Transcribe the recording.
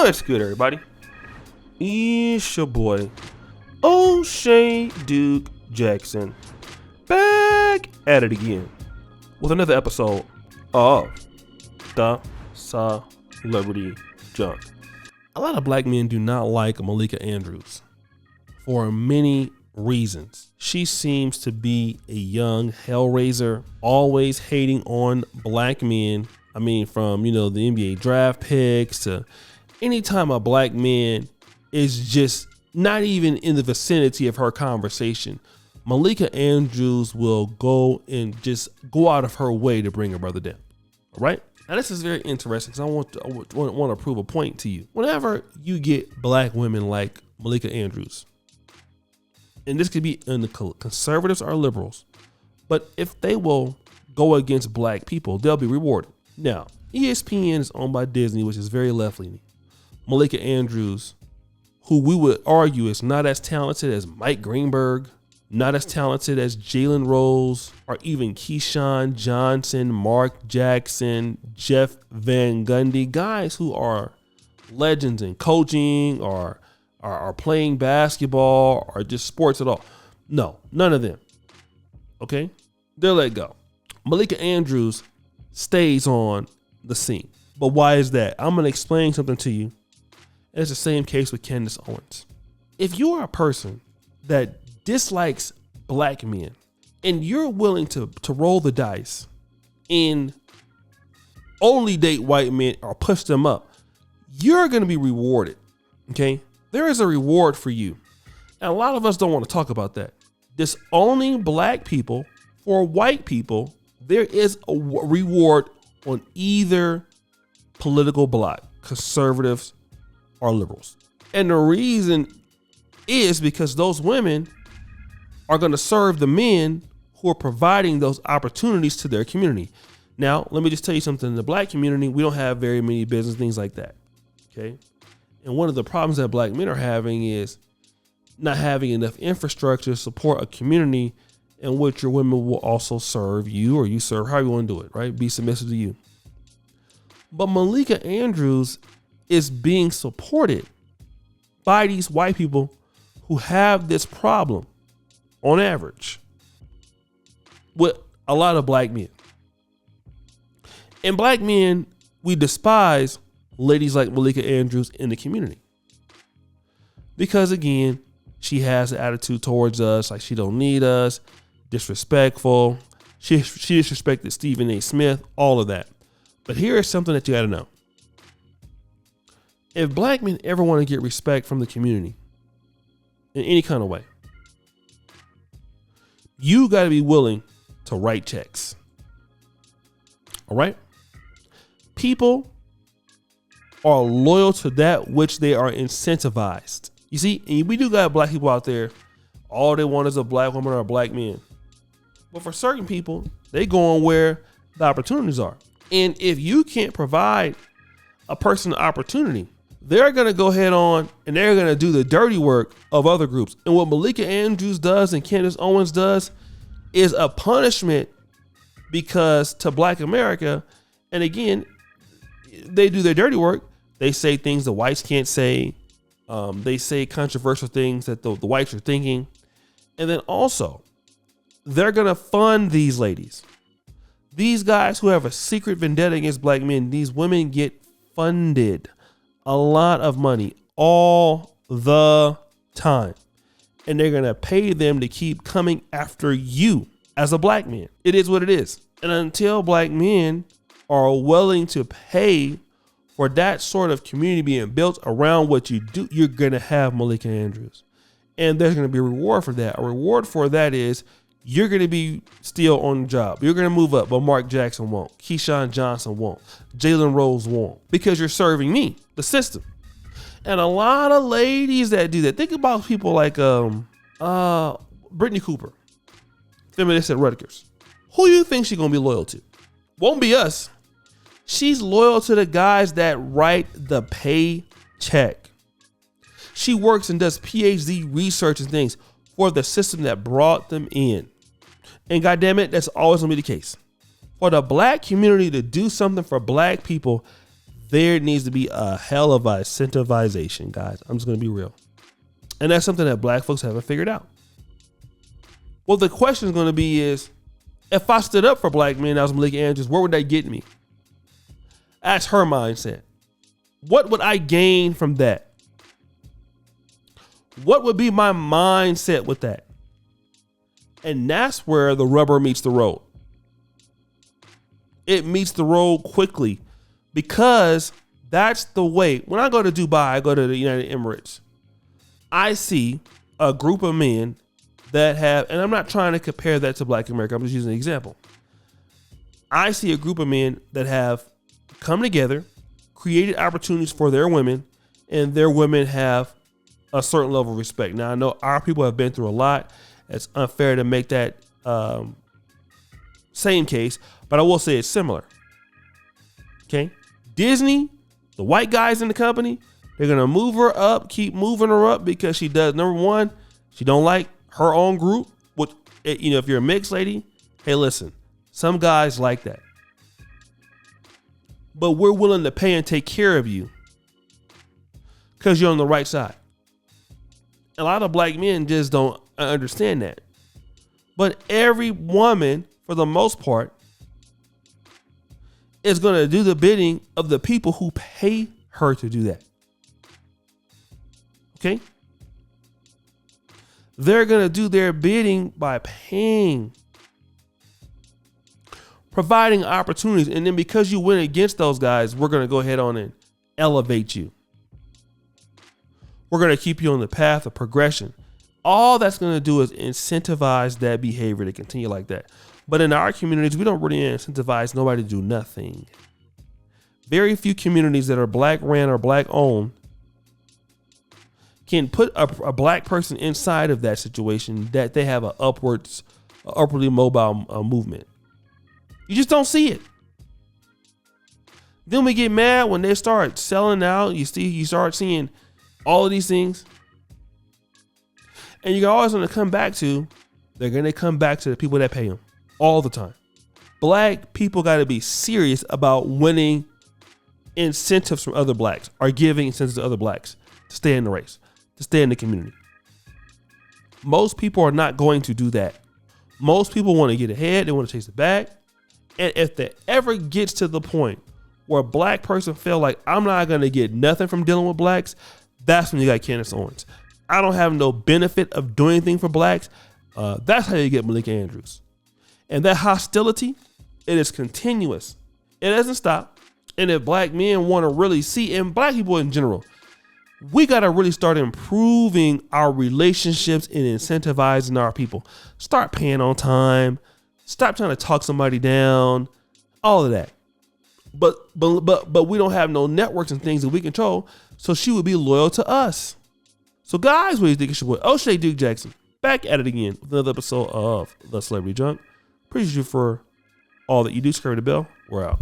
What's good, everybody? It's your boy, O'Shea Duke Jackson, back at it again with another episode of The Celebrity Junk. A lot of black men do not like Malika Andrews for many reasons. She seems to be a young hellraiser, always hating on black men. I mean, from, the NBA draft picks to anytime a black man is just not even in the vicinity of her conversation, Malika Andrews will go and just go out of her way to bring her brother down. All right? Now, this is very interesting because I want to prove a point to you. Whenever you get black women like Malika Andrews, and this could be in the conservatives or liberals, but if they will go against black people, they'll be rewarded. Now, ESPN is owned by Disney, which is very left-leaning. Malika Andrews, who we would argue is not as talented as Mike Greenberg, not as talented as Jalen Rose, or even Keyshawn Johnson, Mark Jackson, Jeff Van Gundy, guys who are legends in coaching or are playing basketball or just sports at all. No, none of them. Okay? They're let go. Malika Andrews stays on the scene. But why is that? I'm going to explain something to you. It's the same case with Candace Owens. If you are a person that dislikes black men and you're willing to roll the dice and only date white men or push them up, you're going to be rewarded. Okay? There is a reward for you. And a lot of us don't want to talk about that. Disowning black people for white people, there is a reward on either political block, conservatives or liberals. And the reason is because those women are going to serve the men who are providing those opportunities to their community. Now, let me just tell you something. In the black community, we don't have very many business, things like that. Okay. And one of the problems that black men are having is not having enough infrastructure to support a community in which your women will also serve you, or you serve, however you want to do it, right? Be submissive to you. But Malika Andrews is being supported by these white people who have this problem on average with a lot of black men. And black men, we despise ladies like Malika Andrews in the community. Because again, she has an attitude towards us, like she don't need us, disrespectful. She disrespected Stephen A. Smith, all of that. But here is something that you got to know. If black men ever want to get respect from the community in any kind of way, you got to be willing to write checks. All right? People are loyal to that which they are incentivized. You see, and we do got black people out there, all they want is a black woman or a black man. But for certain people, they go on where the opportunities are. And if you can't provide a person an opportunity, they're going to go head on and they're going to do the dirty work of other groups. And what Malika Andrews does and Candace Owens does is a punishment because to black America, and again, they do their dirty work. They say things the whites can't say. They say controversial things that the whites are thinking. And then also, they're going to fund these ladies. These guys who have a secret vendetta against black men, these women get funded a lot of money all the time. And they're going to pay them to keep coming after you as a black man. It is what it is. And until black men are willing to pay for that sort of community being built around what you do, you're going to have Malika Andrews. And there's going to be a reward for that. A reward for that is you're going to be still on the job. You're going to move up, but Mark Jackson won't. Keyshawn Johnson won't. Jalen Rose won't. Because you're serving me, the system. And a lot of ladies that do that. Think about people like Brittany Cooper, feminist at Rutgers. Who do you think she's going to be loyal to? Won't be us. She's loyal to the guys that write the paycheck. She works and does PhD research and things for the system that brought them in. And goddamn it, that's always gonna be the case. For the black community to do something for black people, there needs to be a hell of a incentivization, guys. I'm just going to be real. And that's something that black folks haven't figured out. Well, the question is going to be is, if I stood up for black men, that was Malika Andrews, where would that get me? That's her mindset. What would I gain from that? What would be my mindset with that? And that's where the rubber meets the road. It meets the road quickly because that's the way. When I go to Dubai, I go to the United Emirates. I see a group of men that have, and I'm not trying to compare that to Black America. I'm just using an example. I see a group of men that have come together, created opportunities for their women, and their women have a certain level of respect. Now, I know our people have been through a lot. It's unfair to make that same case, but I will say it's similar. Okay? Disney, the white guys in the company, they're going to move her up, keep moving her up because she does, number one, she don't like her own group, which, you know, if you're a mixed lady, hey, listen, some guys like that. But we're willing to pay and take care of you because you're on the right side. A lot of black men just don't understand that. But every woman, for the most part, is going to do the bidding of the people who pay her to do that. Okay? They're going to do their bidding by paying, providing opportunities. And then because you went against those guys, we're going to go ahead on and elevate you. We're going to keep you on the path of progression. All that's going to do is incentivize that behavior to continue like that. But in our communities, we don't really incentivize nobody to do nothing. Very few communities that are black ran or black owned can put a black person inside of that situation that they have an upwardly mobile movement. You just don't see it. Then we get mad when they start selling out. You start seeing all of these things. And you're always going to come back to, they're going to come back to the people that pay them all the time. Black people got to be serious about winning incentives from other blacks or giving incentives to other blacks to stay in the race, to stay in the community. Most people are not going to do that. Most people want to get ahead. They want to chase the bag. And if that ever gets to the point where a black person feel like I'm not going to get nothing from dealing with blacks, that's when you got Candace Owens. I don't have no benefit of doing anything for blacks. That's how you get Malika Andrews. And that hostility, it is continuous. It doesn't stop. And if black men want to really see, and black people in general, we got to really start improving our relationships and incentivizing our people. Start paying on time. Stop trying to talk somebody down. All of that. But we don't have no networks and things that we control, so she would be loyal to us. So guys, what do you think? It's your boy O'Shea Duke Jackson back at it again with another episode of The Celebrity Junk. Appreciate you for all that you do. Scurry the bell. We're out.